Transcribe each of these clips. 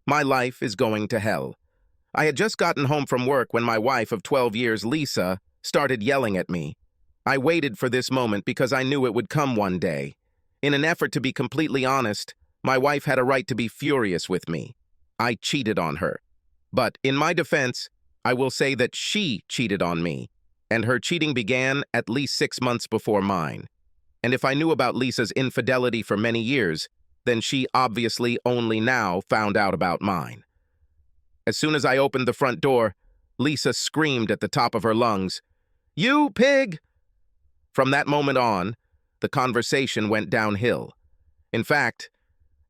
My life is going to hell. I had just gotten home from work when my wife of 12 years, Lisa, started yelling at me. I waited for this moment because I knew it would come one day. In an effort to be completely honest, my wife had a right to be furious with me. I cheated on her. But in my defense, I will say that she cheated on me, and her cheating began at least 6 months before mine. And if I knew about Lisa's infidelity for many years, then she obviously only now found out about mine. As soon as I opened the front door, Lisa screamed at the top of her lungs, "You pig!" From that moment on, the conversation went downhill. In fact,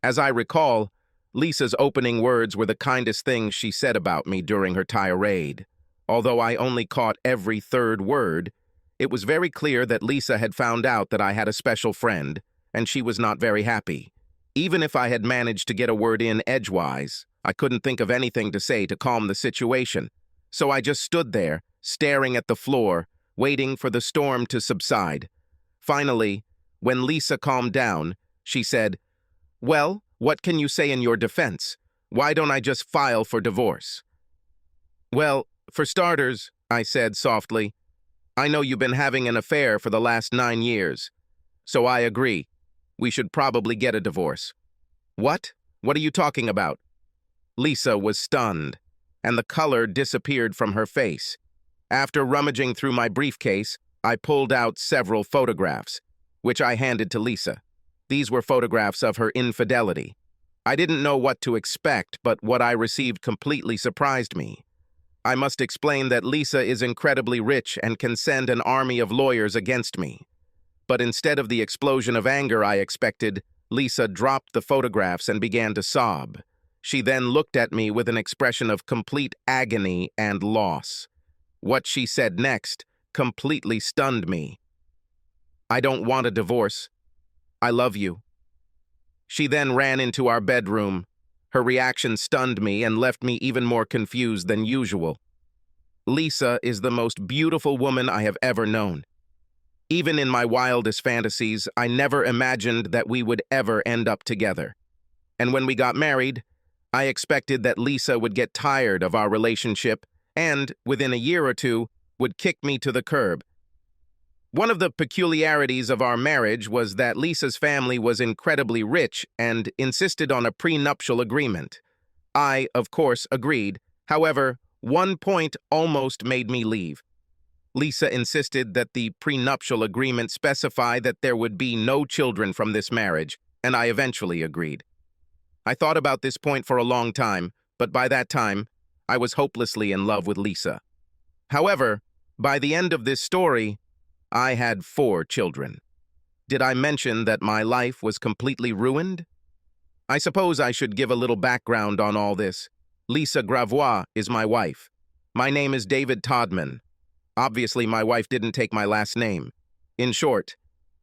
as I recall, Lisa's opening words were the kindest things she said about me during her tirade. Although I only caught every third word, it was very clear that Lisa had found out that I had a special friend, and she was not very happy. Even if I had managed to get a word in edgewise, I couldn't think of anything to say to calm the situation. So I just stood there, staring at the floor, waiting for the storm to subside. Finally, when Lisa calmed down, she said, "Well, what can you say in your defense? Why don't I just file for divorce?" "Well, for starters," I said softly, "I know you've been having an affair for the last 9 years. So I agree. We should probably get a divorce." "What? What are you talking about?" Lisa was stunned, and the color disappeared from her face. After rummaging through my briefcase, I pulled out several photographs, which I handed to Lisa. These were photographs of her infidelity. I didn't know what to expect, but what I received completely surprised me. I must explain that Lisa is incredibly rich and can send an army of lawyers against me. But instead of the explosion of anger I expected, Lisa dropped the photographs and began to sob. She then looked at me with an expression of complete agony and loss. What she said next completely stunned me. "I don't want a divorce. I love you." She then ran into our bedroom. Her reaction stunned me and left me even more confused than usual. Lisa is the most beautiful woman I have ever known. Even in my wildest fantasies, I never imagined that we would ever end up together. And when we got married, I expected that Lisa would get tired of our relationship and, within a year or two, would kick me to the curb. One of the peculiarities of our marriage was that Lisa's family was incredibly rich and insisted on a prenuptial agreement. I, of course, agreed. However, one point almost made me leave. Lisa insisted that the prenuptial agreement specify that there would be no children from this marriage, and I eventually agreed. I thought about this point for a long time, but by that time, I was hopelessly in love with Lisa. However, by the end of this story, I had 4 children. Did I mention that my life was completely ruined? I suppose I should give a little background on all this. Lisa Gravois is my wife. My name is David Todman. Obviously, my wife didn't take my last name. In short,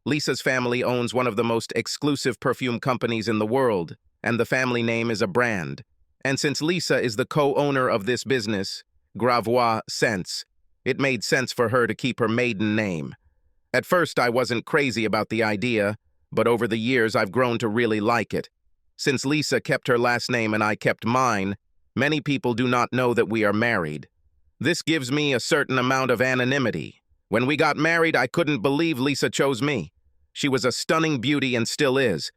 Lisa's family owns one of the most exclusive perfume companies in the world, and the family name is a brand. And since Lisa is the co-owner of this business, Gravois Scents, it made sense for her to keep her maiden name. At first, I wasn't crazy about the idea, but over the years, I've grown to really like it. Since Lisa kept her last name and I kept mine, many people do not know that we are married. This gives me a certain amount of anonymity. When we got married, I couldn't believe Lisa chose me. She was a stunning beauty and still is.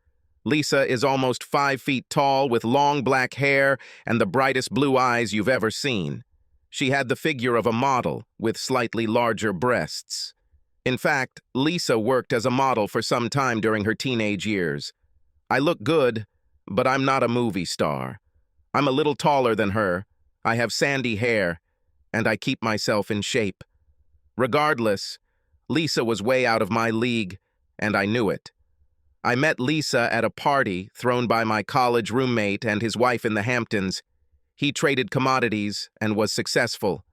Lisa is almost 5 feet tall with long black hair and the brightest blue eyes you've ever seen. She had the figure of a model with slightly larger breasts. In fact, Lisa worked as a model for some time during her teenage years. I look good, but I'm not a movie star. I'm a little taller than her. I have sandy hair, and I keep myself in shape. Regardless, Lisa was way out of my league, and I knew it. I met Lisa at a party thrown by my college roommate and his wife in the Hamptons. He traded commodities and was successful.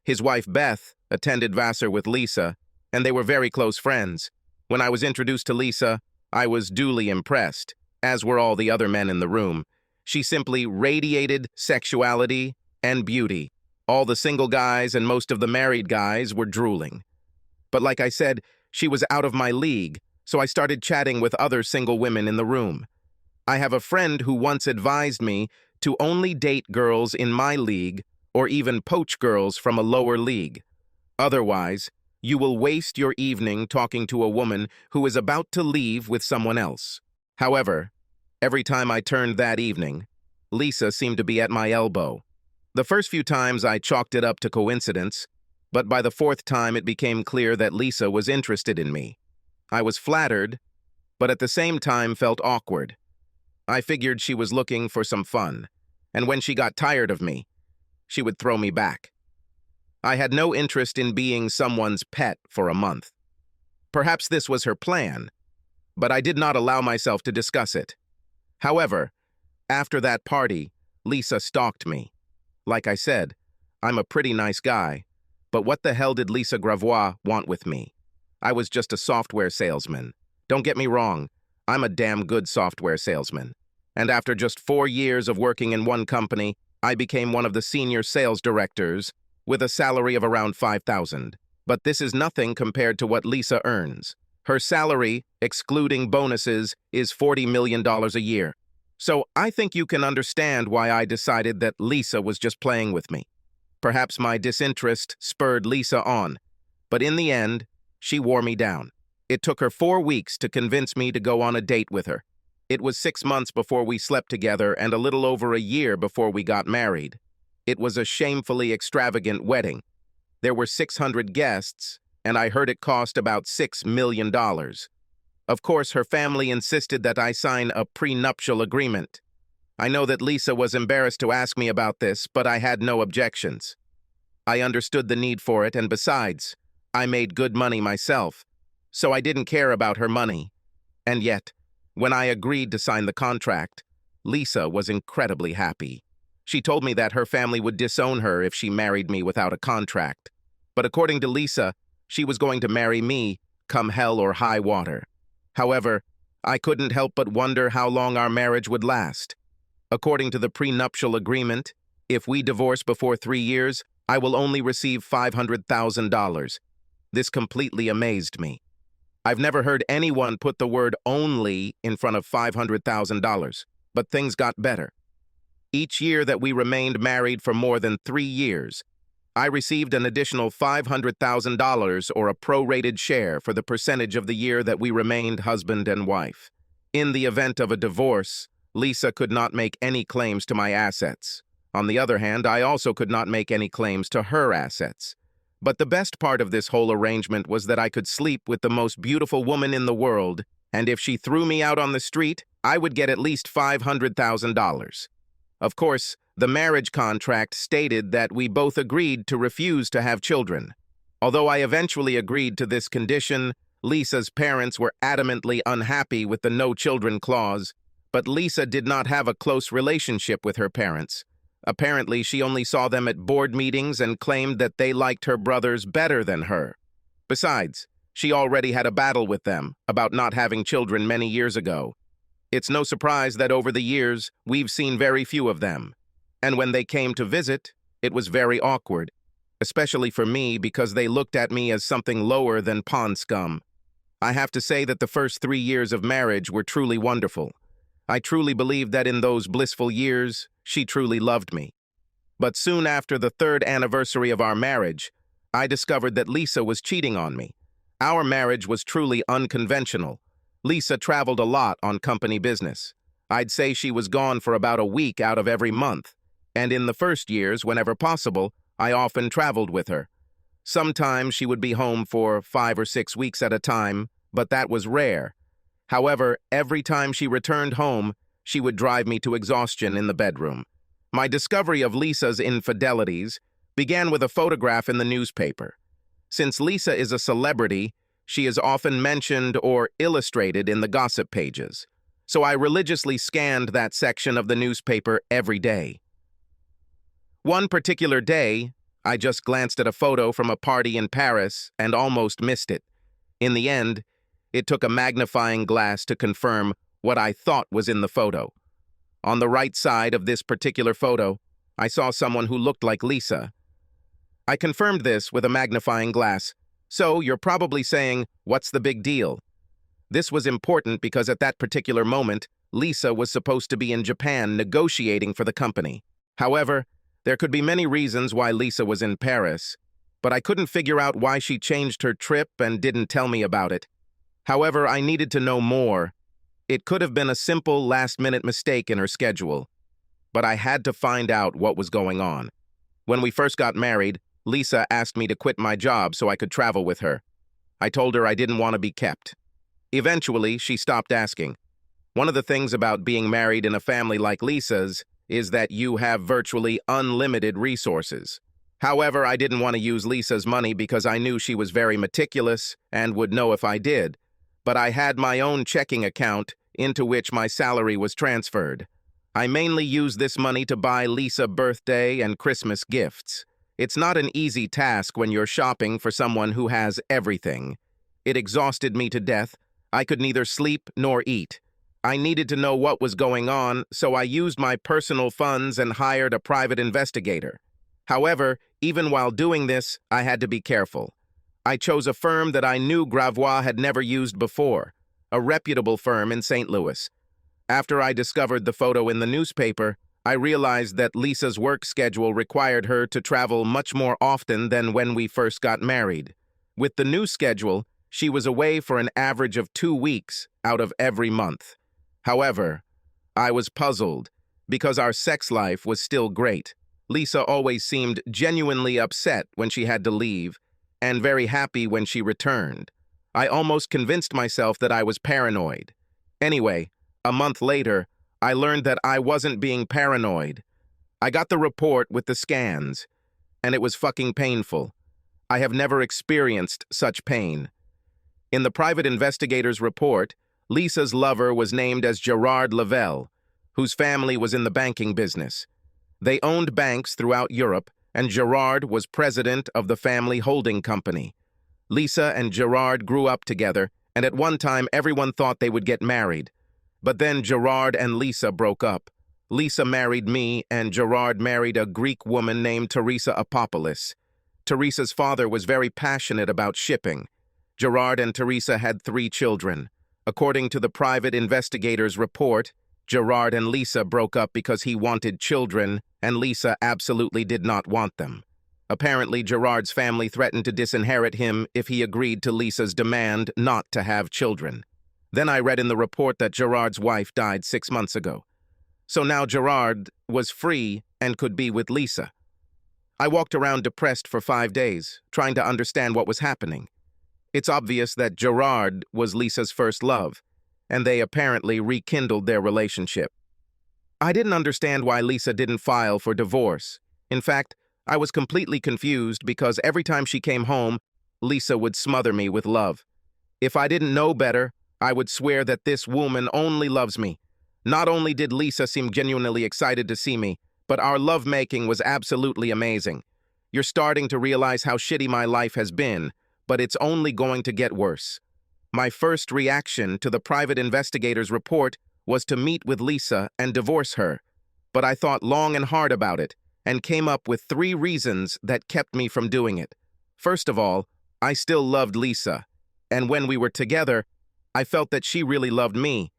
His wife, Beth, attended Vassar with Lisa, and they were very close friends. When I was introduced to Lisa, I was duly impressed, as were all the other men in the room. She simply radiated sexuality and beauty. All the single guys and most of the married guys were drooling. But like I said, she was out of my league, so I started chatting with other single women in the room. I have a friend who once advised me to only date girls in my league or even poach girls from a lower league. Otherwise, you will waste your evening talking to a woman who is about to leave with someone else. However, every time I turned that evening, Lisa seemed to be at my elbow. The first few times I chalked it up to coincidence, but by the fourth time it became clear that Lisa was interested in me. I was flattered, but at the same time felt awkward. I figured she was looking for some fun, and when she got tired of me, she would throw me back. I had no interest in being someone's pet for a month. Perhaps this was her plan, but I did not allow myself to discuss it. However, after that party, Lisa stalked me. Like I said, I'm a pretty nice guy, but what the hell did Lisa Gravois want with me? I was just a software salesman. Don't get me wrong, I'm a damn good software salesman. And after just 4 years of working in one company, I became one of the senior sales directors with a salary of around $5,000. But this is nothing compared to what Lisa earns. Her salary, excluding bonuses, is $40 million a year. So I think you can understand why I decided that Lisa was just playing with me. Perhaps my disinterest spurred Lisa on, but in the end, she wore me down. It took her 4 weeks to convince me to go on a date with her. It was 6 months before we slept together and a little over a year before we got married. It was a shamefully extravagant wedding. There were 600 guests, and I heard it cost about $6 million. Of course, her family insisted that I sign a prenuptial agreement. I know that Lisa was embarrassed to ask me about this, but I had no objections. I understood the need for it, and besides, I made good money myself, so I didn't care about her money. And yet, when I agreed to sign the contract, Lisa was incredibly happy. She told me that her family would disown her if she married me without a contract. But according to Lisa, she was going to marry me, come hell or high water. However, I couldn't help but wonder how long our marriage would last. According to the prenuptial agreement, if we divorce before 3 years, I will only receive $500,000. This completely amazed me. I've never heard anyone put the word only in front of $500,000, but things got better. Each year that we remained married for more than 3 years, I received an additional $500,000 or a prorated share for the percentage of the year that we remained husband and wife. In the event of a divorce, Lisa could not make any claims to my assets. On the other hand, I also could not make any claims to her assets. But the best part of this whole arrangement was that I could sleep with the most beautiful woman in the world, and if she threw me out on the street, I would get at least $500,000. Of course, the marriage contract stated that we both agreed to refuse to have children. Although I eventually agreed to this condition, Lisa's parents were adamantly unhappy with the no children clause, but Lisa did not have a close relationship with her parents. Apparently, she only saw them at board meetings and claimed that they liked her brothers better than her. Besides, she already had a battle with them about not having children many years ago. It's no surprise that over the years, we've seen very few of them. And when they came to visit, it was very awkward, especially for me because they looked at me as something lower than pond scum. I have to say that the first 3 years of marriage were truly wonderful. I truly believe that in those blissful years, she truly loved me. But soon after the 3rd anniversary of our marriage, I discovered that Lisa was cheating on me. Our marriage was truly unconventional. Lisa traveled a lot on company business. I'd say she was gone for about a week out of every month. And in the first years, whenever possible, I often traveled with her. Sometimes she would be home for 5 or 6 weeks at a time, but that was rare. However, every time she returned home, she would drive me to exhaustion in the bedroom. My discovery of Lisa's infidelities began with a photograph in the newspaper. Since Lisa is a celebrity, she is often mentioned or illustrated in the gossip pages. So I religiously scanned that section of the newspaper every day. One particular day, I just glanced at a photo from a party in Paris and almost missed it. In the end, it took a magnifying glass to confirm what I thought was in the photo. On the right side of this particular photo, I saw someone who looked like Lisa. I confirmed this with a magnifying glass. So you're probably saying, what's the big deal? This was important because at that particular moment, Lisa was supposed to be in Japan negotiating for the company. However, there could be many reasons why Lisa was in Paris, but I couldn't figure out why she changed her trip and didn't tell me about it. However, I needed to know more. It could have been a simple last-minute mistake in her schedule, but I had to find out what was going on. When we first got married, Lisa asked me to quit my job so I could travel with her. I told her I didn't want to be kept. Eventually, she stopped asking. One of the things about being married in a family like Lisa's is that you have virtually unlimited resources. However, I didn't want to use Lisa's money because I knew she was very meticulous and would know if I did. But I had my own checking account into which my salary was transferred. I mainly used this money to buy Lisa birthday and Christmas gifts. It's not an easy task when you're shopping for someone who has everything. It exhausted me to death. I could neither sleep nor eat. I needed to know what was going on, so I used my personal funds and hired a private investigator. However, even while doing this, I had to be careful. I chose a firm that I knew Gravois had never used before, a reputable firm in St. Louis. After I discovered the photo in the newspaper, I realized that Lisa's work schedule required her to travel much more often than when we first got married. With the new schedule, she was away for an average of 2 weeks out of every month. However, I was puzzled because our sex life was still great. Lisa always seemed genuinely upset when she had to leave and very happy when she returned. I almost convinced myself that I was paranoid. Anyway, a month later, I learned that I wasn't being paranoid. I got the report with the scans, and it was fucking painful. I have never experienced such pain. In the private investigator's report, Lisa's lover was named as Gerard Lavelle, whose family was in the banking business. They owned banks throughout Europe, and Gerard was president of the family holding company. Lisa and Gerard grew up together, and at one time everyone thought they would get married. But then Gerard and Lisa broke up. Lisa married me, and Gerard married a Greek woman named Teresa Apopoulos. Teresa's father was very passionate about shipping. Gerard and Teresa had 3 children. According to the private investigator's report, Gerard and Lisa broke up because he wanted children, and Lisa absolutely did not want them. Apparently, Gerard's family threatened to disinherit him if he agreed to Lisa's demand not to have children. Then I read in the report that Gerard's wife died 6 months ago. So now Gerard was free and could be with Lisa. I walked around depressed for 5 days, trying to understand what was happening. It's obvious that Gerard was Lisa's first love, and they apparently rekindled their relationship. I didn't understand why Lisa didn't file for divorce. In fact, I was completely confused because every time she came home, Lisa would smother me with love. If I didn't know better, I would swear that this woman only loves me. Not only did Lisa seem genuinely excited to see me, but our lovemaking was absolutely amazing. You're starting to realize how shitty my life has been, but it's only going to get worse. My first reaction to the private investigator's report was to meet with Lisa and divorce her, but I thought long and hard about it and came up with 3 reasons that kept me from doing it. First of all, I still loved Lisa, and when we were together, I felt that she really loved me.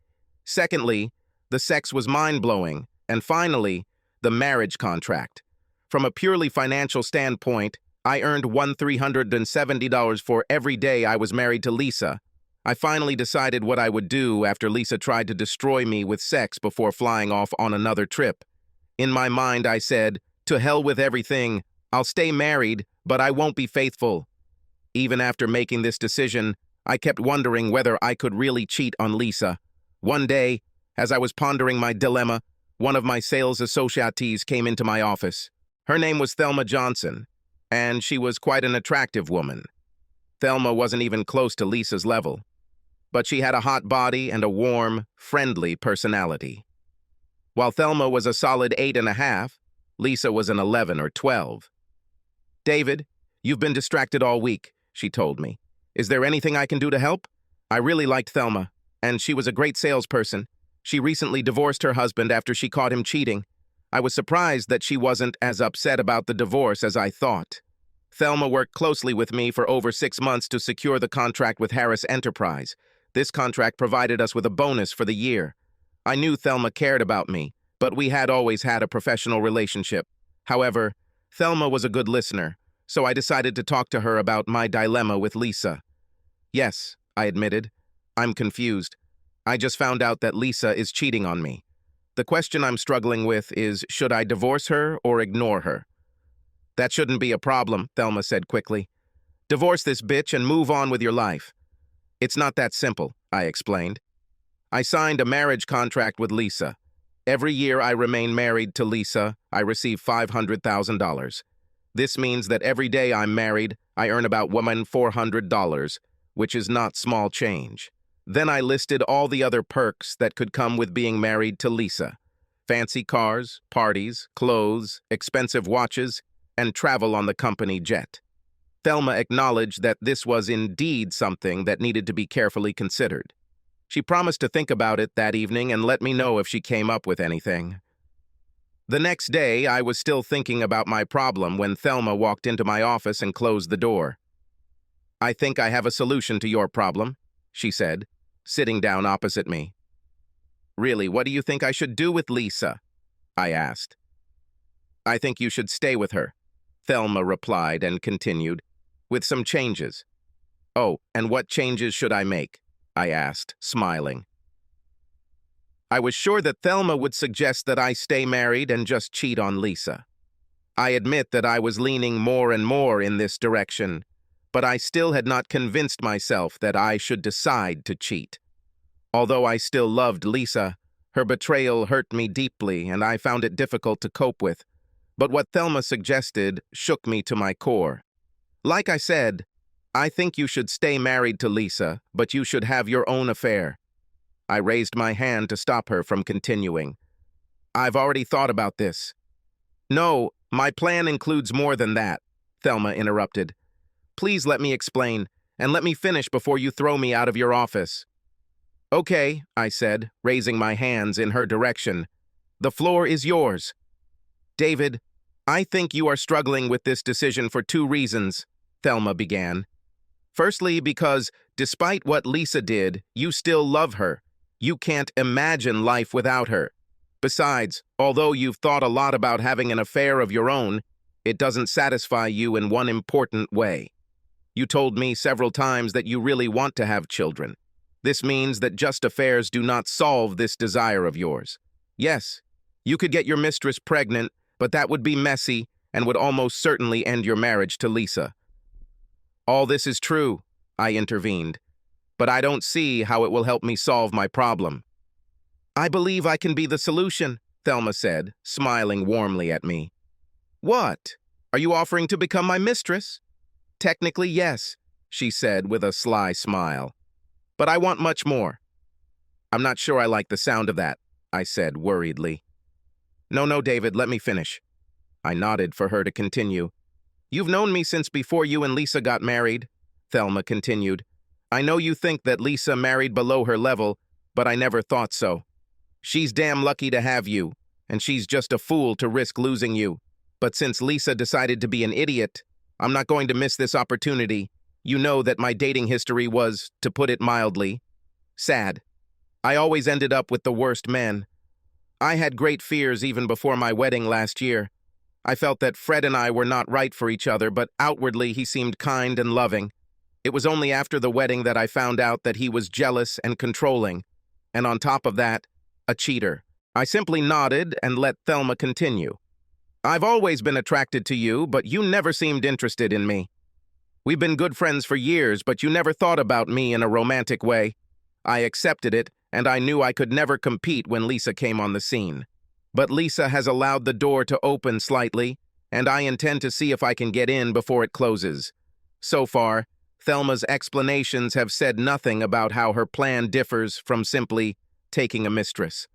Secondly, the sex was mind-blowing, and finally, the marriage contract. From a purely financial standpoint, I earned $1,370 for every day I was married to Lisa. I finally decided what I would do after Lisa tried to destroy me with sex before flying off on another trip. In my mind, I said, "To hell with everything. I'll stay married, but I won't be faithful." Even after making this decision, I kept wondering whether I could really cheat on Lisa. One day, as I was pondering my dilemma, one of my sales associates came into my office. Her name was Thelma Johnson, and she was quite an attractive woman. Thelma wasn't even close to Lisa's level, but she had a hot body and a warm, friendly personality. While Thelma was a solid 8.5, Lisa was an 11 or 12. "David, you've been distracted all week," she told me. "Is there anything I can do to help?" I really liked Thelma, and she was a great salesperson. She recently divorced her husband after she caught him cheating. I was surprised that she wasn't as upset about the divorce as I thought. Thelma worked closely with me for over 6 months to secure the contract with Harris Enterprise. This contract provided us with a bonus for the year. I knew Thelma cared about me, but we had always had a professional relationship. However, Thelma was a good listener, so I decided to talk to her about my dilemma with Lisa. Yes, I admitted. I'm confused. I just found out that Lisa is cheating on me. The question I'm struggling with is, should I divorce her or ignore her? That shouldn't be a problem, Thelma said quickly. Divorce this bitch and move on with your life. It's not that simple, I explained. I signed a marriage contract with Lisa. Every year I remain married to Lisa, I receive $500,000. This means that every day I'm married, I earn about $400, which is not small change. Then I listed all the other perks that could come with being married to Lisa. Fancy cars, parties, clothes, expensive watches, and travel on the company jet. Thelma acknowledged that this was indeed something that needed to be carefully considered. She promised to think about it that evening and let me know if she came up with anything. The next day, I was still thinking about my problem when Thelma walked into my office and closed the door. I think I have a solution to your problem, she said, sitting down opposite me. Really, what do you think I should do with Lisa? I asked. I think you should stay with her, Thelma replied and continued, with some changes. Oh, and what changes should I make? I asked, smiling. I was sure that Thelma would suggest that I stay married and just cheat on Lisa. I admit that I was leaning more and more in this direction, but I still had not convinced myself that I should decide to cheat. Although I still loved Lisa, her betrayal hurt me deeply and I found it difficult to cope with. But what Thelma suggested shook me to my core. Like I said, I think you should stay married to Lisa, but you should have your own affair. I raised my hand to stop her from continuing. I've already thought about this. No, my plan includes more than that, Thelma interrupted. Please let me explain, and let me finish before you throw me out of your office. Okay, I said, raising my hands in her direction. The floor is yours. David, I think you are struggling with this decision for 2 reasons, Thelma began. Firstly, because despite what Lisa did, you still love her. You can't imagine life without her. Besides, although you've thought a lot about having an affair of your own, it doesn't satisfy you in one important way. You told me several times that you really want to have children. This means that just affairs do not solve this desire of yours. Yes, you could get your mistress pregnant, but that would be messy and would almost certainly end your marriage to Lisa. All this is true, I intervened, but I don't see how it will help me solve my problem. I believe I can be the solution, Thelma said, smiling warmly at me. What? Are you offering to become my mistress? Technically, yes, she said with a sly smile. But I want much more. I'm not sure I like the sound of that, I said worriedly. No, David, let me finish. I nodded for her to continue. You've known me since before you and Lisa got married, Thelma continued. I know you think that Lisa married below her level, but I never thought so. She's damn lucky to have you, and she's just a fool to risk losing you. But since Lisa decided to be an idiot, I'm not going to miss this opportunity. You know that my dating history was, to put it mildly, sad. I always ended up with the worst men. I had great fears even before my wedding last year. I felt that Fred and I were not right for each other, but outwardly he seemed kind and loving. It was only after the wedding that I found out that he was jealous and controlling, and on top of that, a cheater. I simply nodded and let Thelma continue. I've always been attracted to you, but you never seemed interested in me. We've been good friends for years, but you never thought about me in a romantic way. I accepted it, and I knew I could never compete when Lisa came on the scene. But Lisa has allowed the door to open slightly, and I intend to see if I can get in before it closes. So far, Thelma's explanations have said nothing about how her plan differs from simply taking a mistress.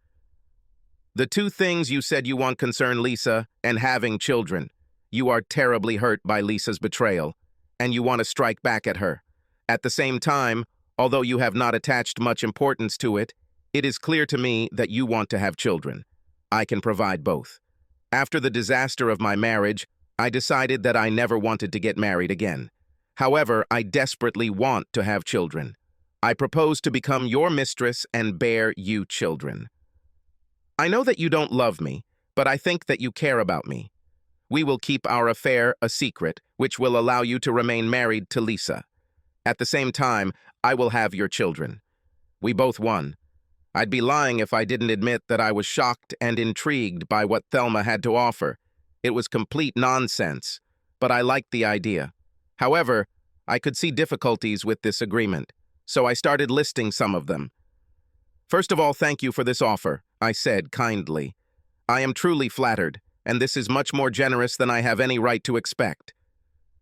The 2 things you said you want concern Lisa and having children. You are terribly hurt by Lisa's betrayal, and you want to strike back at her. At the same time, although you have not attached much importance to it, it is clear to me that you want to have children. I can provide both. After the disaster of my marriage, I decided that I never wanted to get married again. However, I desperately want to have children. I propose to become your mistress and bear you children. I know that you don't love me, but I think that you care about me. We will keep our affair a secret, which will allow you to remain married to Lisa. At the same time, I will have your children. We both won. I'd be lying if I didn't admit that I was shocked and intrigued by what Thelma had to offer. It was complete nonsense, but I liked the idea. However, I could see difficulties with this agreement, so I started listing some of them. First of all, thank you for this offer, I said kindly. I am truly flattered, and this is much more generous than I have any right to expect.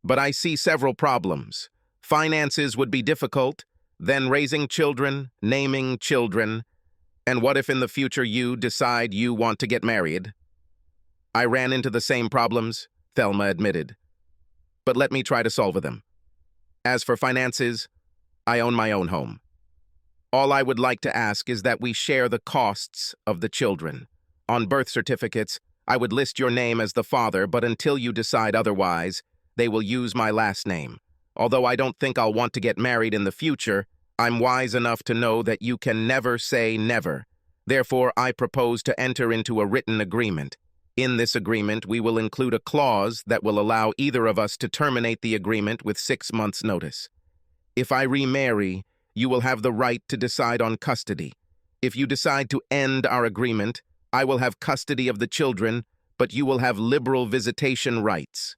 But I see several problems. Finances would be difficult, then raising children, naming children, and what if in the future you decide you want to get married? I ran into the same problems, Thelma admitted. But let me try to solve them. As for finances, I own my own home. All I would like to ask is that we share the costs of the children. On birth certificates, I would list your name as the father, but until you decide otherwise, they will use my last name. Although I don't think I'll want to get married in the future, I'm wise enough to know that you can never say never. Therefore, I propose to enter into a written agreement. In this agreement, we will include a clause that will allow either of us to terminate the agreement with 6 months' notice. If I remarry, you will have the right to decide on custody. If you decide to end our agreement, I will have custody of the children, but you will have liberal visitation rights.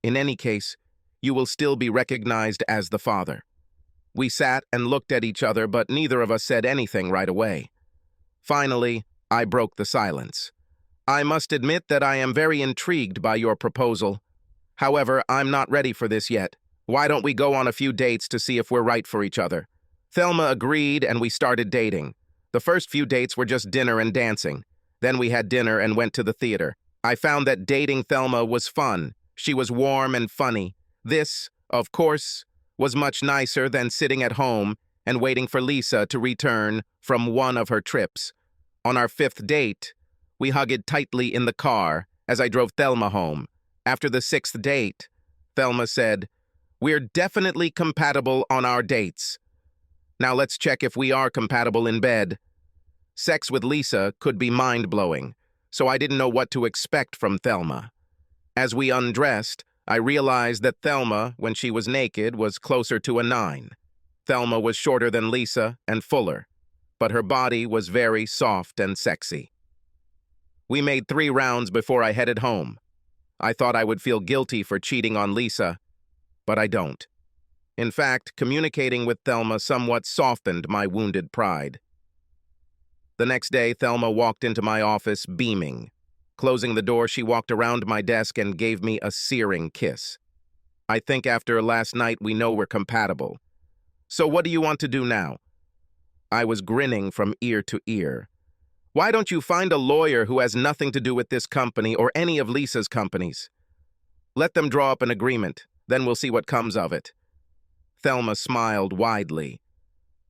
In any case, you will still be recognized as the father. We sat and looked at each other, but neither of us said anything right away. Finally, I broke the silence. I must admit that I am very intrigued by your proposal. However, I'm not ready for this yet. Why don't we go on a few dates to see if we're right for each other? Thelma agreed, and we started dating. The first few dates were just dinner and dancing. Then we had dinner and went to the theater. I found that dating Thelma was fun. She was warm and funny. This, of course, was much nicer than sitting at home and waiting for Lisa to return from one of her trips. On our 5th date, we hugged tightly in the car as I drove Thelma home. After the 6th date, Thelma said, "We're definitely compatible on our dates. Now let's check if we are compatible in bed." Sex with Lisa could be mind-blowing, so I didn't know what to expect from Thelma. As we undressed, I realized that Thelma, when she was naked, was closer to a 9. Thelma was shorter than Lisa and fuller, but her body was very soft and sexy. We made 3 rounds before I headed home. I thought I would feel guilty for cheating on Lisa, but I don't. In fact, communicating with Thelma somewhat softened my wounded pride. The next day, Thelma walked into my office beaming. Closing the door, she walked around my desk and gave me a searing kiss. I think after last night we know we're compatible. So what do you want to do now? I was grinning from ear to ear. Why don't you find a lawyer who has nothing to do with this company or any of Lisa's companies? Let them draw up an agreement, then we'll see what comes of it. Thelma smiled widely.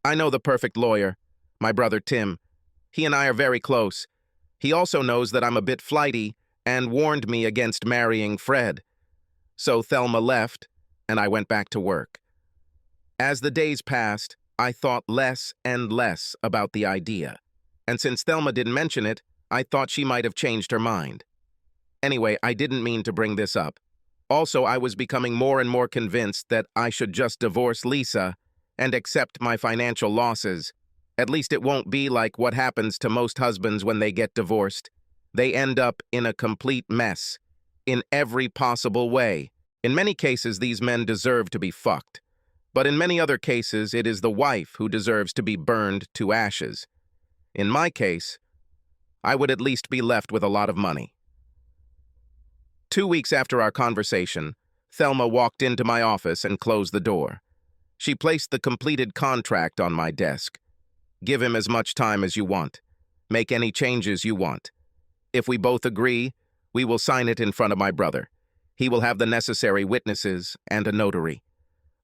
I know the perfect lawyer, my brother Tim. He and I are very close. He also knows that I'm a bit flighty and warned me against marrying Fred. So Thelma left, and I went back to work. As the days passed, I thought less and less about the idea. And since Thelma didn't mention it, I thought she might have changed her mind. Anyway, I didn't mean to bring this up. Also, I was becoming more and more convinced that I should just divorce Lisa and accept my financial losses. At least it won't be like what happens to most husbands when they get divorced. They end up in a complete mess, in every possible way. In many cases, these men deserve to be fucked. But in many other cases, it is the wife who deserves to be burned to ashes. In my case, I would at least be left with a lot of money. 2 weeks after our conversation, Thelma walked into my office and closed the door. She placed the completed contract on my desk. Give him as much time as you want. Make any changes you want. If we both agree, we will sign it in front of my brother. He will have the necessary witnesses and a notary.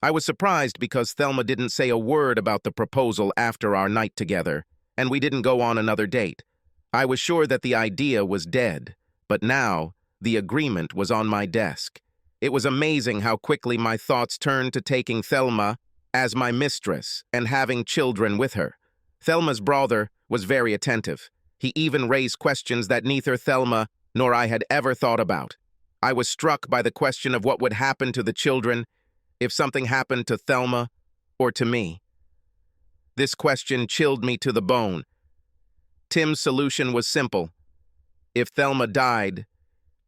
I was surprised because Thelma didn't say a word about the proposal after our night together, and we didn't go on another date. I was sure that the idea was dead, but now the agreement was on my desk. It was amazing how quickly my thoughts turned to taking Thelma as my mistress and having children with her. Thelma's brother was very attentive. He even raised questions that neither Thelma nor I had ever thought about. I was struck by the question of what would happen to the children if something happened to Thelma or to me. This question chilled me to the bone. Tim's solution was simple. If Thelma died,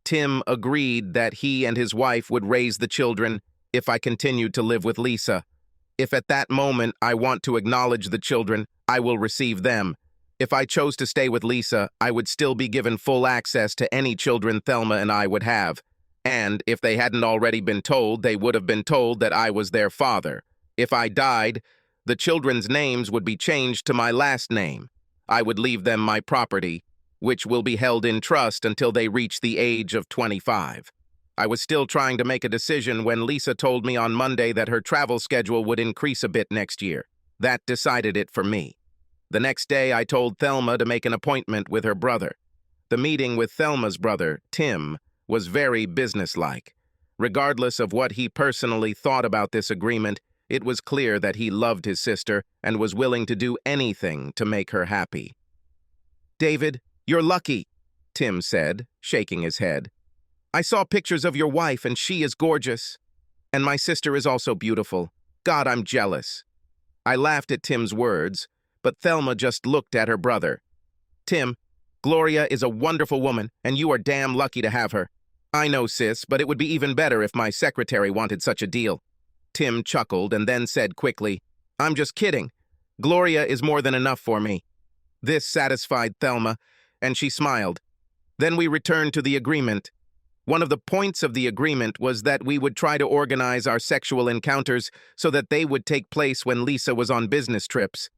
Tim agreed that he and his wife would raise the children if I continued to live with Lisa. If at that moment I want to acknowledge the children, I will receive them. If I chose to stay with Lisa, I would still be given full access to any children Thelma and I would have. And if they hadn't already been told, they would have been told that I was their father. If I died, the children's names would be changed to my last name. I would leave them my property, which will be held in trust until they reach the age of 25. I was still trying to make a decision when Lisa told me on Monday that her travel schedule would increase a bit next year. That decided it for me. The next day, I told Thelma to make an appointment with her brother. The meeting with Thelma's brother, Tim, was very businesslike. Regardless of what he personally thought about this agreement, it was clear that he loved his sister and was willing to do anything to make her happy. "David, you're lucky," Tim said, shaking his head. "I saw pictures of your wife and she is gorgeous. And my sister is also beautiful. God, I'm jealous." I laughed at Tim's words, but Thelma just looked at her brother. "Tim, Gloria is a wonderful woman, and you are damn lucky to have her." "I know, sis, but it would be even better if my secretary wanted such a deal." Tim chuckled and then said quickly, "I'm just kidding. Gloria is more than enough for me." This satisfied Thelma, and she smiled. Then we returned to the agreement. One of the points of the agreement was that we would try to organize our sexual encounters so that they would take place when Lisa was on business trips.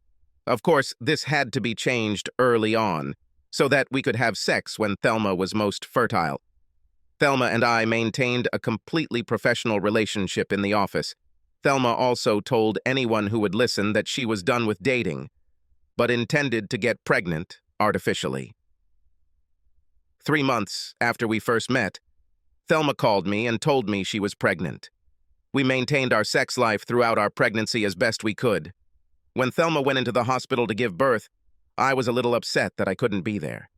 Of course, this had to be changed early on, so that we could have sex when Thelma was most fertile. Thelma and I maintained a completely professional relationship in the office. Thelma also told anyone who would listen that she was done with dating, but intended to get pregnant artificially. 3 months after we first met, Thelma called me and told me she was pregnant. We maintained our sex life throughout our pregnancy as best we could. When Thelma went into the hospital to give birth, I was a little upset that I couldn't be there.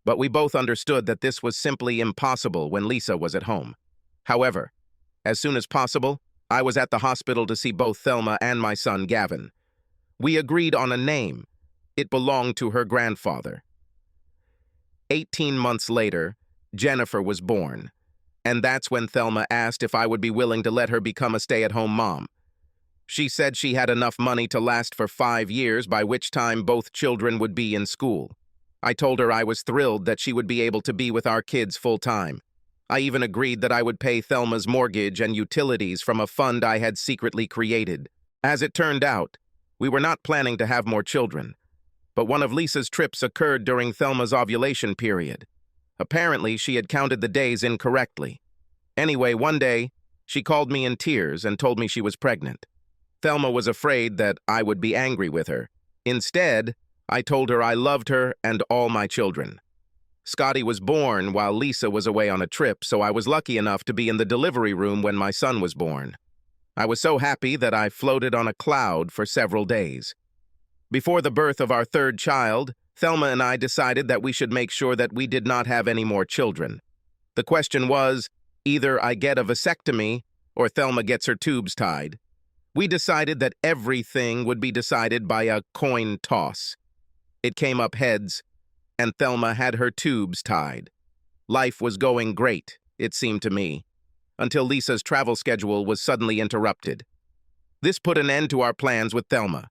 But we both understood that this was simply impossible when Lisa was at home. However, as soon as possible, I was at the hospital to see both Thelma and my son Gavin. We agreed on a name. It belonged to her grandfather. 18 months later, Jennifer was born, and that's when Thelma asked if I would be willing to let her become a stay-at-home mom. She said she had enough money to last for 5 years, by which time both children would be in school. I told her I was thrilled that she would be able to be with our kids full-time. I even agreed that I would pay Thelma's mortgage and utilities from a fund I had secretly created. As it turned out, we were not planning to have more children, but one of Lisa's trips occurred during Thelma's ovulation period. Apparently, she had counted the days incorrectly. Anyway, one day, she called me in tears and told me she was pregnant. Thelma was afraid that I would be angry with her. Instead, I told her I loved her and all my children. Scotty was born while Lisa was away on a trip, so I was lucky enough to be in the delivery room when my son was born. I was so happy that I floated on a cloud for several days. Before the birth of our third child, Thelma and I decided that we should make sure that we did not have any more children. The question was, either I get a vasectomy or Thelma gets her tubes tied. We decided that everything would be decided by a coin toss. It came up heads, and Thelma had her tubes tied. Life was going great, it seemed to me, until Lisa's travel schedule was suddenly interrupted. This put an end to our plans with Thelma.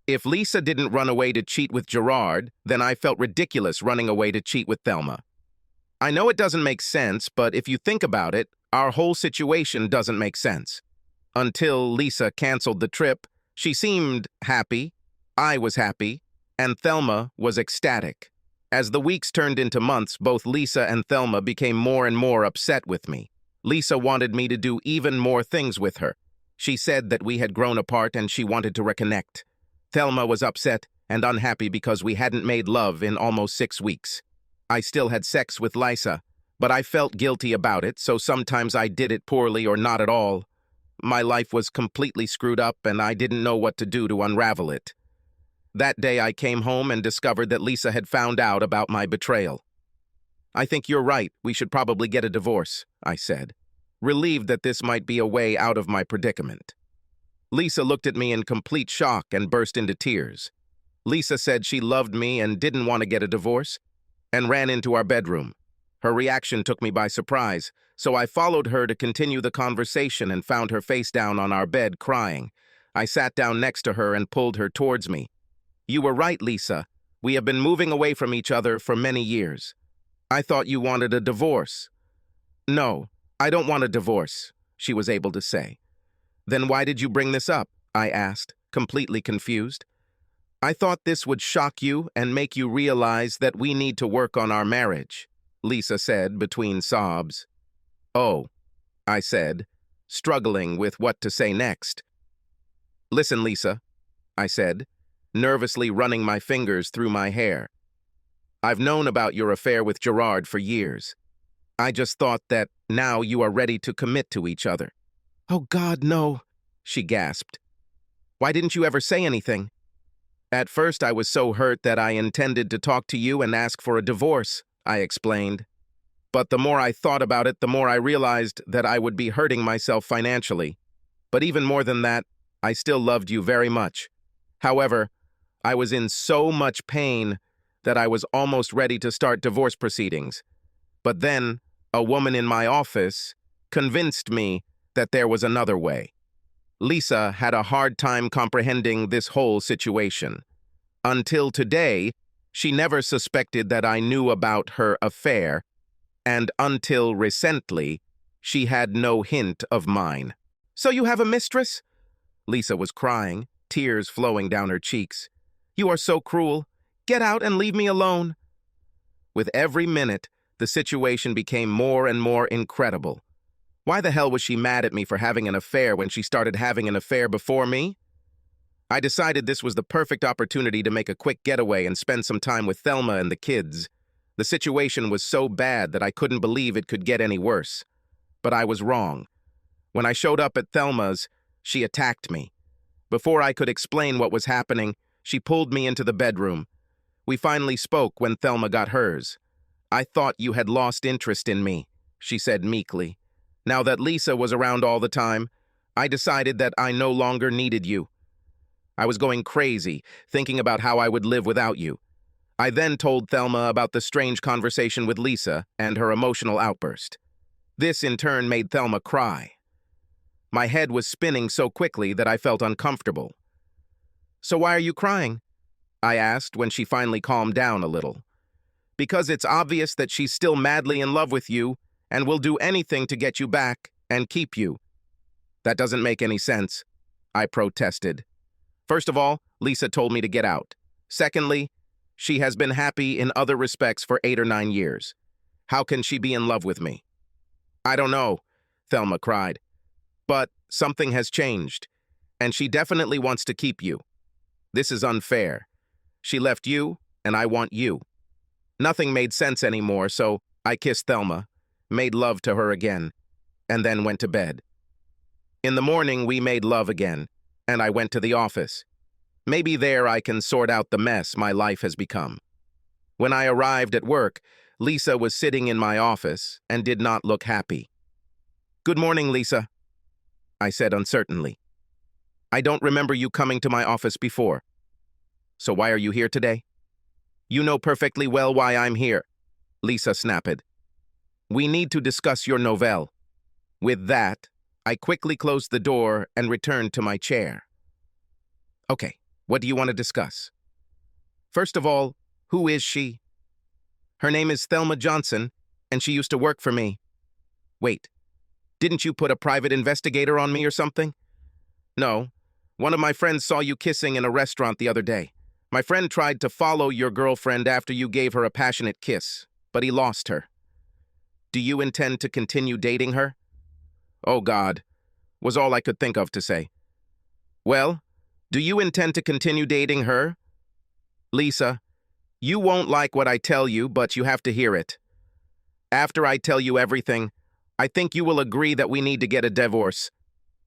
If Lisa didn't run away to cheat with Gerard, then I felt ridiculous running away to cheat with Thelma. I know it doesn't make sense, but if you think about it, our whole situation doesn't make sense. Until Lisa canceled the trip, she seemed happy, I was happy, and Thelma was ecstatic. As the weeks turned into months, both Lisa and Thelma became more and more upset with me. Lisa wanted me to do even more things with her. She said that we had grown apart and she wanted to reconnect. Thelma was upset and unhappy because we hadn't made love in almost 6 weeks. I still had sex with Lisa, but I felt guilty about it, so sometimes I did it poorly or not at all. My life was completely screwed up and I didn't know what to do to unravel it. That day I came home and discovered that Lisa had found out about my betrayal. "I think you're right. We should probably get a divorce," I said, relieved that this might be a way out of my predicament. Lisa looked at me in complete shock and burst into tears. Lisa said she loved me and didn't want to get a divorce, and ran into our bedroom. Her reaction took me by surprise, so I followed her to continue the conversation and found her face down on our bed crying. I sat down next to her and pulled her towards me. "You were right, Lisa. We have been moving away from each other for many years. I thought you wanted a divorce." "No, I don't want a divorce," she was able to say. "Then why did you bring this up?" I asked, completely confused. "I thought this would shock you and make you realize that we need to work on our marriage," Lisa said between sobs. "Oh," I said, struggling with what to say next. "Listen, Lisa," I said, nervously running my fingers through my hair. "I've known about your affair with Gerard for years. I just thought that now you are ready to commit to each other." "Oh God, no," she gasped. "Why didn't you ever say anything?" "At first I was so hurt that I intended to talk to you and ask for a divorce," I explained. "But the more I thought about it, the more I realized that I would be hurting myself financially. But even more than that, I still loved you very much. However, I was in so much pain that I was almost ready to start divorce proceedings. But then, a woman in my office convinced me that there was another way." Lisa had a hard time comprehending this whole situation. Until today, she never suspected that I knew about her affair, and until recently, she had no hint of mine. "So you have a mistress?" Lisa was crying, tears flowing down her cheeks. "You are so cruel. Get out and leave me alone." With every minute, the situation became more and more incredible. Why the hell was she mad at me for having an affair when she started having an affair before me? I decided this was the perfect opportunity to make a quick getaway and spend some time with Thelma and the kids. The situation was so bad that I couldn't believe it could get any worse. But I was wrong. When I showed up at Thelma's, she attacked me. Before I could explain what was happening, she pulled me into the bedroom. We finally spoke when Thelma got hers. "I thought you had lost interest in me," she said meekly. "Now that Lisa was around all the time, I decided that I no longer needed you. I was going crazy, thinking about how I would live without you." I then told Thelma about the strange conversation with Lisa and her emotional outburst. This, in turn, made Thelma cry. My head was spinning so quickly that I felt uncomfortable. "So why are you crying?" I asked when she finally calmed down a little. "Because it's obvious that she's still madly in love with you and will do anything to get you back and keep you." "That doesn't make any sense," I protested. "First of all, Lisa told me to get out. Secondly, she has been happy in other respects for 8 or 9 years. How can she be in love with me?" "I don't know," Thelma cried. "But something has changed, and she definitely wants to keep you. This is unfair. She left you, and I want you." Nothing made sense anymore, so I kissed Thelma, made love to her again, and then went to bed. In the morning, we made love again, and I went to the office. Maybe there I can sort out the mess my life has become. When I arrived at work, Lisa was sitting in my office and did not look happy. "Good morning, Lisa," I said uncertainly. "I don't remember you coming to my office before. So why are you here today?" "You know perfectly well why I'm here," Lisa snapped. "We need to discuss your novelle." With that, I quickly closed the door and returned to my chair. "Okay, what do you want to discuss?" "First of all, who is she?" "Her name is Thelma Johnson, and she used to work for me." "Wait, didn't you put a private investigator on me or something?" "No, one of my friends saw you kissing in a restaurant the other day. My friend tried to follow your girlfriend after you gave her a passionate kiss, but he lost her." "Do you intend to continue dating her?" "Oh God," was all I could think of to say. "Well, do you intend to continue dating her?" "Lisa, you won't like what I tell you, but you have to hear it. After I tell you everything, I think you will agree that we need to get a divorce."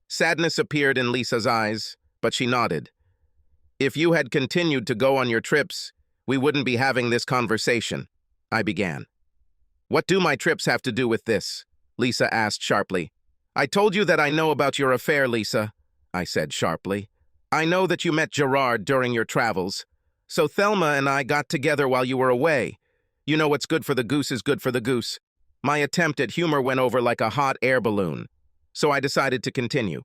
Sadness appeared in Lisa's eyes, but she nodded. If you had continued to go on your trips, we wouldn't be having this conversation, I began. What do my trips have to do with this? Lisa asked sharply. I told you that I know about your affair, Lisa, I said sharply. I know that you met Gerard during your travels. So Thelma and I got together while you were away. You know what's good for the goose is good for the goose. My attempt at humor went over like a hot air balloon. So I decided to continue.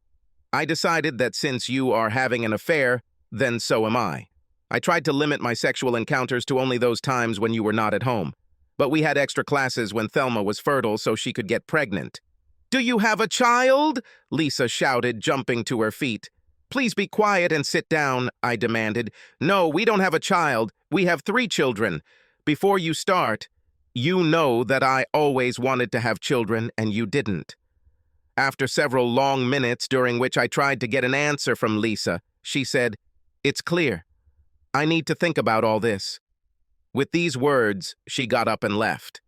I decided that since you are having an affair, then so am I. I tried to limit my sexual encounters to only those times when you were not at home. But we had extra classes when Thelma was fertile so she could get pregnant. Do you have a child? Lisa shouted, jumping to her feet. Please be quiet and sit down, I demanded. No, we don't have a child. We have 3 children. Before you start, you know that I always wanted to have children and you didn't. After several long minutes during which I tried to get an answer from Lisa, she said, It's clear. I need to think about all this. With these words, she got up and left.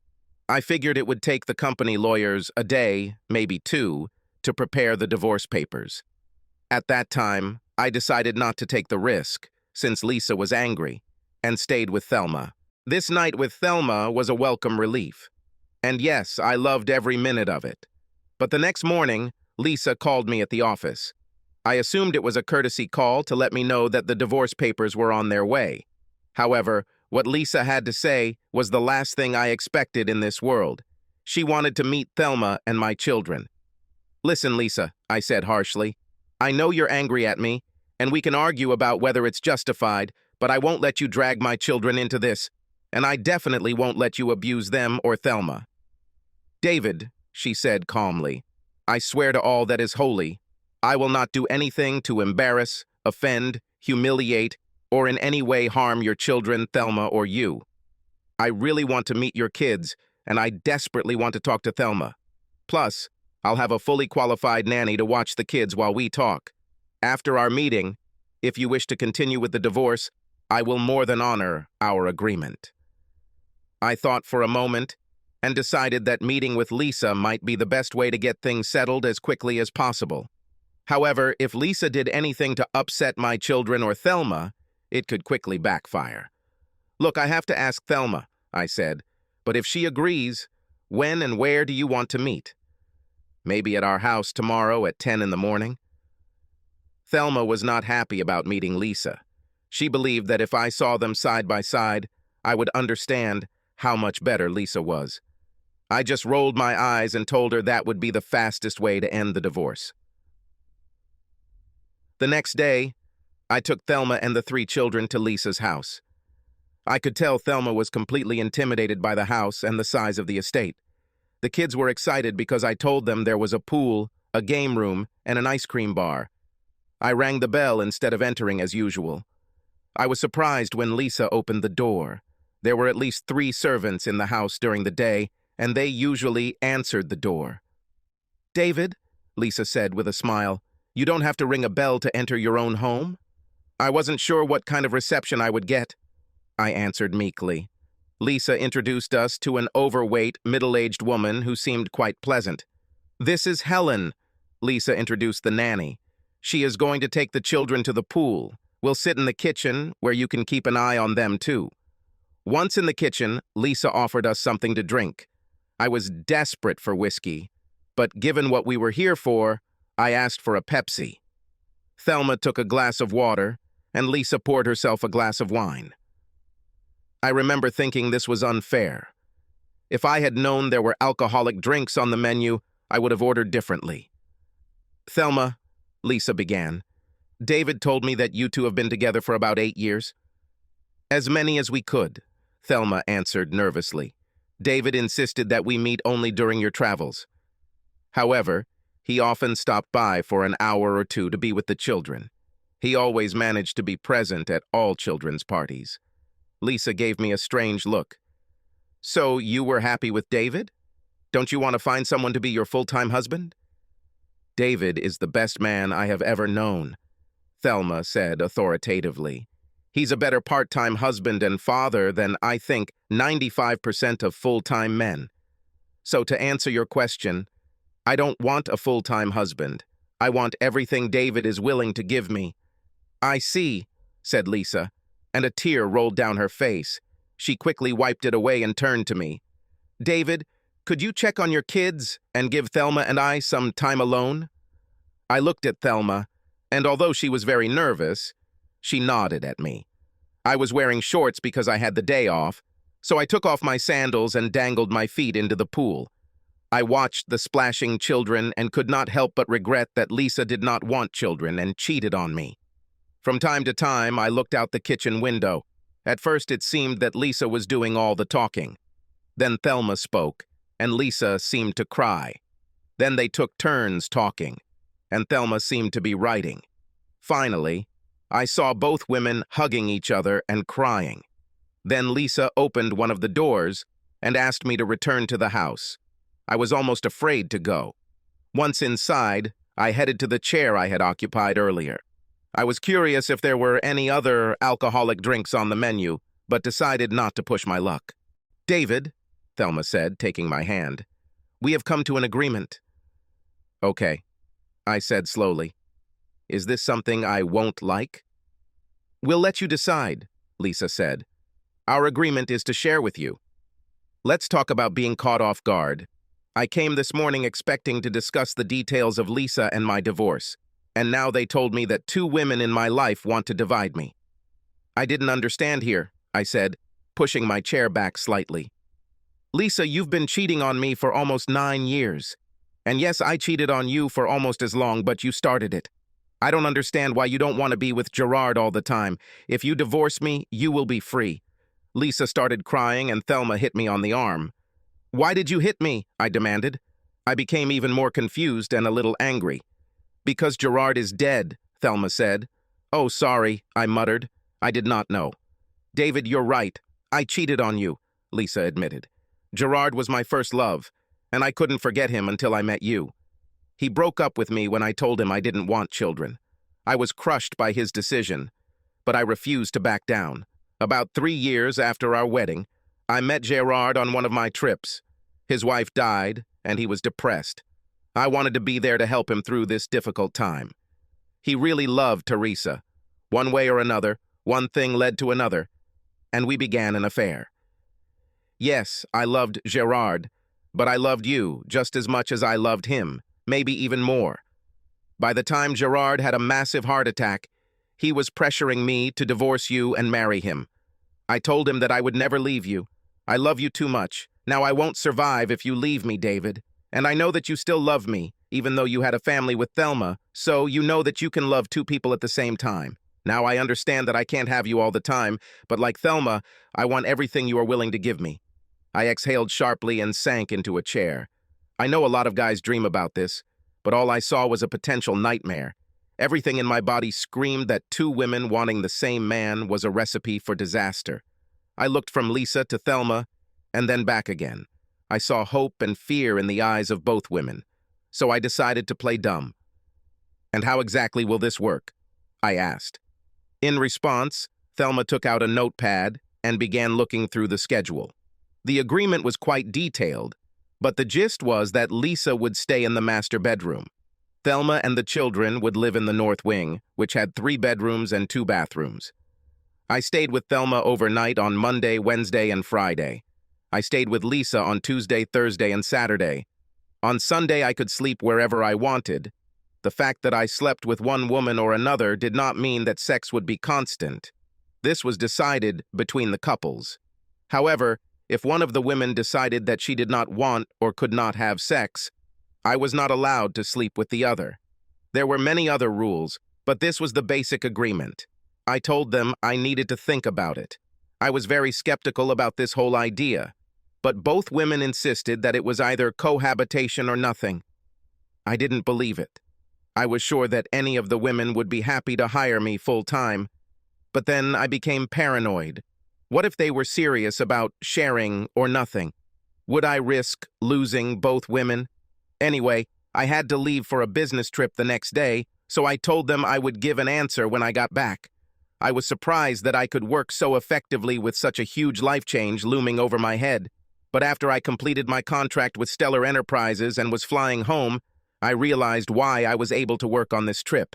I figured it would take the company lawyers a day, maybe 2, to prepare the divorce papers. At that time, I decided not to take the risk, since Lisa was angry, and stayed with Thelma. This night with Thelma was a welcome relief. And yes, I loved every minute of it. But the next morning, Lisa called me at the office. I assumed it was a courtesy call to let me know that the divorce papers were on their way. However, what Lisa had to say was the last thing I expected in this world. She wanted to meet Thelma and my children. Listen, Lisa, I said harshly. I know you're angry at me, and we can argue about whether it's justified, but I won't let you drag my children into this, and I definitely won't let you abuse them or Thelma. David, she said calmly, I swear to all that is holy, I will not do anything to embarrass, offend, humiliate, or in any way harm your children, Thelma, or you. I really want to meet your kids, and I desperately want to talk to Thelma. Plus, I'll have a fully qualified nanny to watch the kids while we talk. After our meeting, if you wish to continue with the divorce, I will more than honor our agreement. I thought for a moment and decided that meeting with Lisa might be the best way to get things settled as quickly as possible. However, if Lisa did anything to upset my children or Thelma, it could quickly backfire. Look, I have to ask Thelma, I said, but if she agrees, when and where do you want to meet? Maybe at our house tomorrow at 10 in the morning? Thelma was not happy about meeting Lisa. She believed that if I saw them side by side, I would understand how much better Lisa was. I just rolled my eyes and told her that would be the fastest way to end the divorce. The next day, I took Thelma and the 3 children to Lisa's house. I could tell Thelma was completely intimidated by the house and the size of the estate. The kids were excited because I told them there was a pool, a game room, and an ice cream bar. I rang the bell instead of entering as usual. I was surprised when Lisa opened the door. There were at least 3 servants in the house during the day, and they usually answered the door. David, Lisa said with a smile, you don't have to ring a bell to enter your own home? I wasn't sure what kind of reception I would get, I answered meekly. Lisa introduced us to an overweight, middle-aged woman who seemed quite pleasant. This is Helen, Lisa introduced the nanny. She is going to take the children to the pool. We'll sit in the kitchen, where you can keep an eye on them too. Once in the kitchen, Lisa offered us something to drink. I was desperate for whiskey, but given what we were here for, I asked for a Pepsi. Thelma took a glass of water, and Lisa poured herself a glass of wine. I remember thinking this was unfair. If I had known there were alcoholic drinks on the menu, I would have ordered differently. Thelma, Lisa began, David told me that you two have been together for about 8 years. As many as we could, Thelma answered nervously. David insisted that we meet only during your travels. However, he often stopped by for an hour or 2 to be with the children. He always managed to be present at all children's parties. Lisa gave me a strange look. So you were happy with David? Don't you want to find someone to be your full-time husband? David is the best man I have ever known, Thelma said authoritatively. He's a better part-time husband and father than, I think, 95% of full-time men. So to answer your question, I don't want a full-time husband. I want everything David is willing to give me. I see, said Lisa, and a tear rolled down her face. She quickly wiped it away and turned to me. David, could you check on your kids and give Thelma and I some time alone? I looked at Thelma, and although she was very nervous, she nodded at me. I was wearing shorts because I had the day off, so I took off my sandals and dangled my feet into the pool. I watched the splashing children and could not help but regret that Lisa did not want children and cheated on me. From time to time, I looked out the kitchen window. At first, it seemed that Lisa was doing all the talking. Then Thelma spoke, and Lisa seemed to cry. Then they took turns talking, and Thelma seemed to be writing. Finally, I saw both women hugging each other and crying. Then Lisa opened one of the doors and asked me to return to the house. I was almost afraid to go. Once inside, I headed to the chair I had occupied earlier. I was curious if there were any other alcoholic drinks on the menu, but decided not to push my luck. David, Thelma said, taking my hand, we have come to an agreement. Okay, I said slowly. Is this something I won't like? We'll let you decide, Lisa said. Our agreement is to share with you. Let's talk about being caught off guard. I came this morning expecting to discuss the details of Lisa and my divorce, and now they told me that 2 women in my life want to divide me. I didn't understand here, I said, pushing my chair back slightly. Lisa, you've been cheating on me for almost 9 years. And yes, I cheated on you for almost as long, but you started it. I don't understand why you don't want to be with Gerard all the time. If you divorce me, you will be free. Lisa started crying and Thelma hit me on the arm. Why did you hit me? I demanded. I became even more confused and a little angry. Because Gerard is dead, Thelma said. Oh, sorry, I muttered. I did not know. David, you're right. I cheated on you, Lisa admitted. Gerard was my first love, and I couldn't forget him until I met you. He broke up with me when I told him I didn't want children. I was crushed by his decision, but I refused to back down. About 3 years after our wedding, I met Gerard on one of my trips. His wife died, and he was depressed. I wanted to be there to help him through this difficult time. He really loved Teresa. One way or another, one thing led to another, and we began an affair. Yes, I loved Gerard, but I loved you just as much as I loved him, maybe even more. By the time Gerard had a massive heart attack, he was pressuring me to divorce you and marry him. I told him that I would never leave you. I love you too much. Now I won't survive if you leave me, David. And I know that you still love me, even though you had a family with Thelma, so you know that you can love 2 people at the same time. Now I understand that I can't have you all the time, but like Thelma, I want everything you are willing to give me. I exhaled sharply and sank into a chair. I know a lot of guys dream about this, but all I saw was a potential nightmare. Everything in my body screamed that 2 women wanting the same man was a recipe for disaster. I looked from Lisa to Thelma, and then back again. I saw hope and fear in the eyes of both women, so I decided to play dumb. And how exactly will this work? I asked. In response, Thelma took out a notepad and began looking through the schedule. The agreement was quite detailed, but the gist was that Lisa would stay in the master bedroom. Thelma and the children would live in the north wing, which had 3 bedrooms and 2 bathrooms. I stayed with Thelma overnight on Monday, Wednesday, and Friday. I stayed with Lisa on Tuesday, Thursday, and Saturday. On Sunday, I could sleep wherever I wanted. The fact that I slept with one woman or another did not mean that sex would be constant. This was decided between the couples. However, if one of the women decided that she did not want or could not have sex, I was not allowed to sleep with the other. There were many other rules, but this was the basic agreement. I told them I needed to think about it. I was very skeptical about this whole idea, but both women insisted that it was either cohabitation or nothing. I didn't believe it. I was sure that any of the women would be happy to hire me full-time, but then I became paranoid. What if they were serious about sharing or nothing? Would I risk losing both women? Anyway, I had to leave for a business trip the next day, so I told them I would give an answer when I got back. I was surprised that I could work so effectively with such a huge life change looming over my head. But after I completed my contract with Stellar Enterprises and was flying home, I realized why I was able to work on this trip.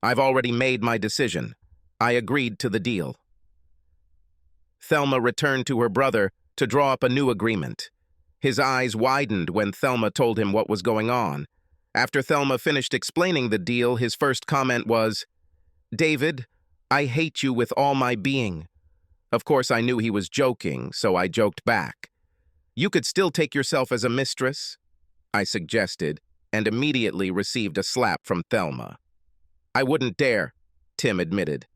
I've already made my decision. I agreed to the deal. Thelma returned to her brother to draw up a new agreement. His eyes widened when Thelma told him what was going on. After Thelma finished explaining the deal, his first comment was, "David, I hate you with all my being." Of course, I knew he was joking, so I joked back. "You could still take yourself as a mistress," I suggested, and immediately received a slap from Thelma. "I wouldn't dare," Tim admitted.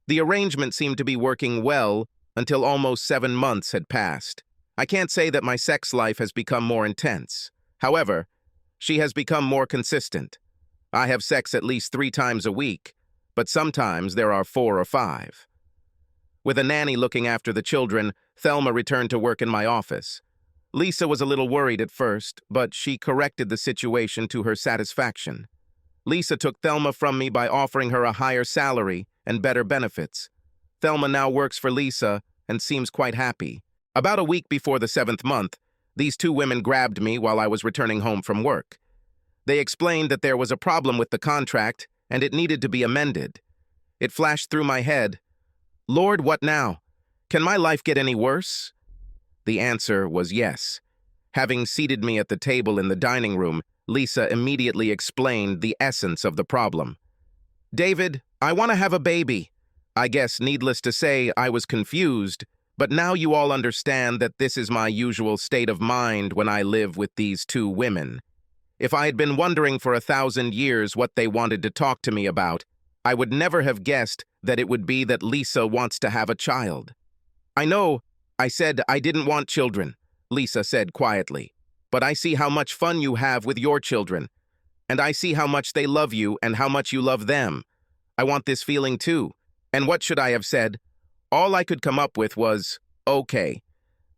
The arrangement seemed to be working well until almost 7 months had passed. I can't say that my sex life has become more intense. However, she has become more consistent. I have sex at least 3 times a week, but sometimes there are 4 or 5. With a nanny looking after the children, Thelma returned to work in my office. Lisa was a little worried at first, but she corrected the situation to her satisfaction. Lisa took Thelma from me by offering her a higher salary and better benefits. Thelma now works for Lisa and seems quite happy. About a week before the 7th month, these 2 women grabbed me while I was returning home from work. They explained that there was a problem with the contract and it needed to be amended. It flashed through my head, "Lord, what now? Can my life get any worse?" The answer was yes. Having seated me at the table in the dining room, Lisa immediately explained the essence of the problem. "David, I want to have a baby." I guess, needless to say, I was confused, but now you all understand that this is my usual state of mind when I live with these 2 women. If I had been wondering for 1,000 years what they wanted to talk to me about, I would never have guessed that it would be that Lisa wants to have a child. "I know, I said I didn't want children," Lisa said quietly, "but I see how much fun you have with your children, and I see how much they love you and how much you love them. I want this feeling too." And what should I have said? All I could come up with was, "Okay."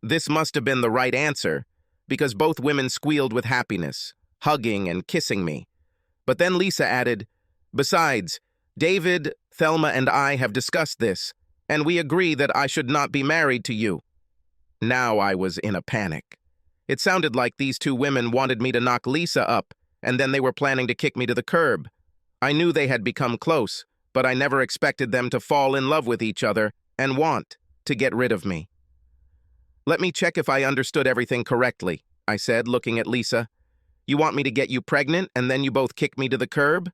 This must have been the right answer, because both women squealed with happiness, hugging and kissing me. But then Lisa added, "Besides, David, Thelma, and I have discussed this, and we agree that I should not be married to you." Now I was in a panic. It sounded like these 2 women wanted me to knock Lisa up, and then they were planning to kick me to the curb. I knew they had become close, but I never expected them to fall in love with each other and want to get rid of me. "Let me check if I understood everything correctly," I said, looking at Lisa. "You want me to get you pregnant and then you both kick me to the curb?"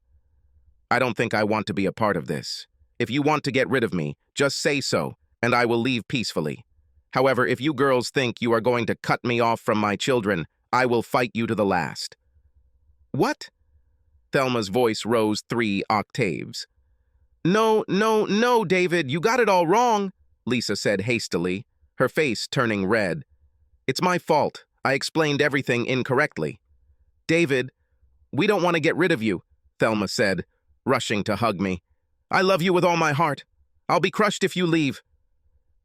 "I don't think I want to be a part of this. If you want to get rid of me, just say so, and I will leave peacefully. However, if you girls think you are going to cut me off from my children, I will fight you to the last." "What?" Thelma's voice rose 3 octaves. "No, no, no, David, you got it all wrong," Lisa said hastily, her face turning red. "It's my fault. I explained everything incorrectly." "David, we don't want to get rid of you," Thelma said, rushing to hug me. "I love you with all my heart. I'll be crushed if you leave."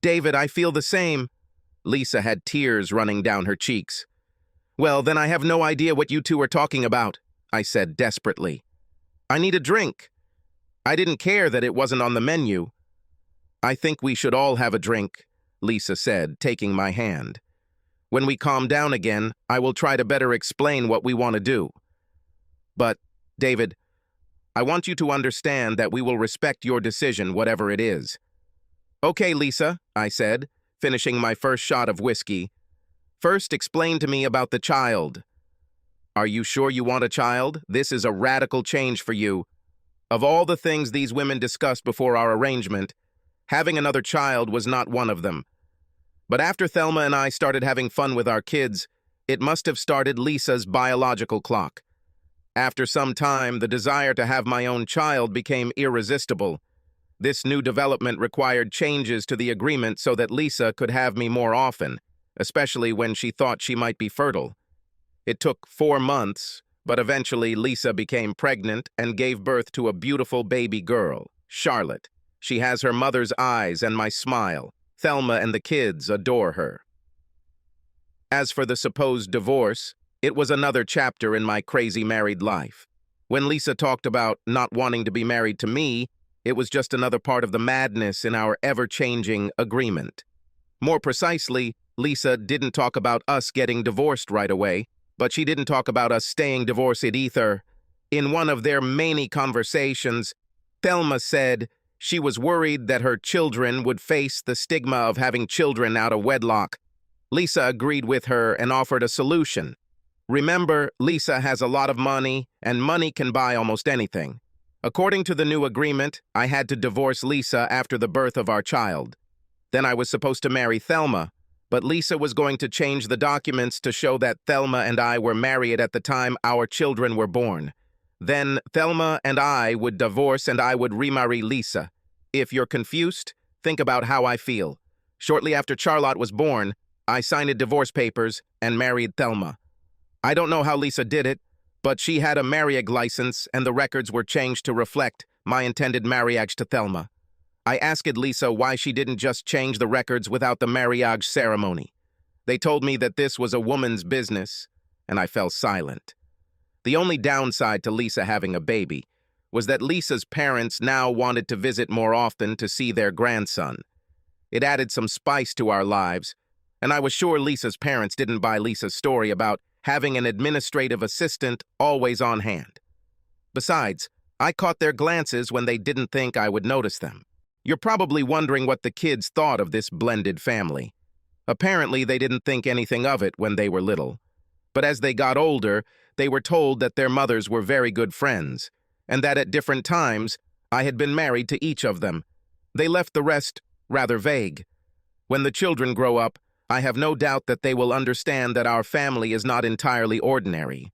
"David, I feel the same." Lisa had tears running down her cheeks. "Well, then I have no idea what you 2 are talking about," I said desperately. "I need a drink." I didn't care that it wasn't on the menu. "I think we should all have a drink," Lisa said, taking my hand. "When we calm down again, I will try to better explain what we want to do. But, David, I want you to understand that we will respect your decision, whatever it is." "Okay, Lisa," I said, finishing my first shot of whiskey. "First, explain to me about the child." "Are you sure you want a child? This is a radical change for you. Of all the things these women discussed before our arrangement, having another child was not one of them. But after Thelma and I started having fun with our kids, it must have started Lisa's biological clock. After some time, the desire to have my own child became irresistible. This new development required changes to the agreement so that Lisa could have me more often, especially when she thought she might be fertile. It took 4 months, but eventually Lisa became pregnant and gave birth to a beautiful baby girl, Charlotte. She has her mother's eyes and my smile. Thelma and the kids adore her. As for the supposed divorce, it was another chapter in my crazy married life. When Lisa talked about not wanting to be married to me, it was just another part of the madness in our ever-changing agreement. More precisely, Lisa didn't talk about us getting divorced right away, but she didn't talk about us staying divorced either. In one of their many conversations, Thelma said She was worried that her children would face the stigma of having children out of wedlock. Lisa agreed with her and offered a solution. Remember, Lisa has a lot of money, and money can buy almost anything. According to the new agreement, I had to divorce Lisa after the birth of our child. Then I was supposed to marry Thelma, but Lisa was going to change the documents to show that Thelma and I were married at the time our children were born. Then Thelma and I would divorce and I would remarry Lisa. If you're confused, think about how I feel. Shortly after Charlotte was born, I signed divorce papers and married Thelma. I don't know how Lisa did it, but she had a marriage license and the records were changed to reflect my intended marriage to Thelma. I asked Lisa why she didn't just change the records without the marriage ceremony. They told me that this was a woman's business, and I fell silent. The only downside to Lisa having a baby was that Lisa's parents now wanted to visit more often to see their grandson. It added some spice to our lives, and I was sure Lisa's parents didn't buy Lisa's story about having an administrative assistant always on hand. Besides, I caught their glances when they didn't think I would notice them. You're probably wondering what the kids thought of this blended family. Apparently, they didn't think anything of it when they were little. But as they got older, they were told that their mothers were very good friends, and that at different times, I had been married to each of them. They left the rest rather vague. When the children grow up, I have no doubt that they will understand that our family is not entirely ordinary.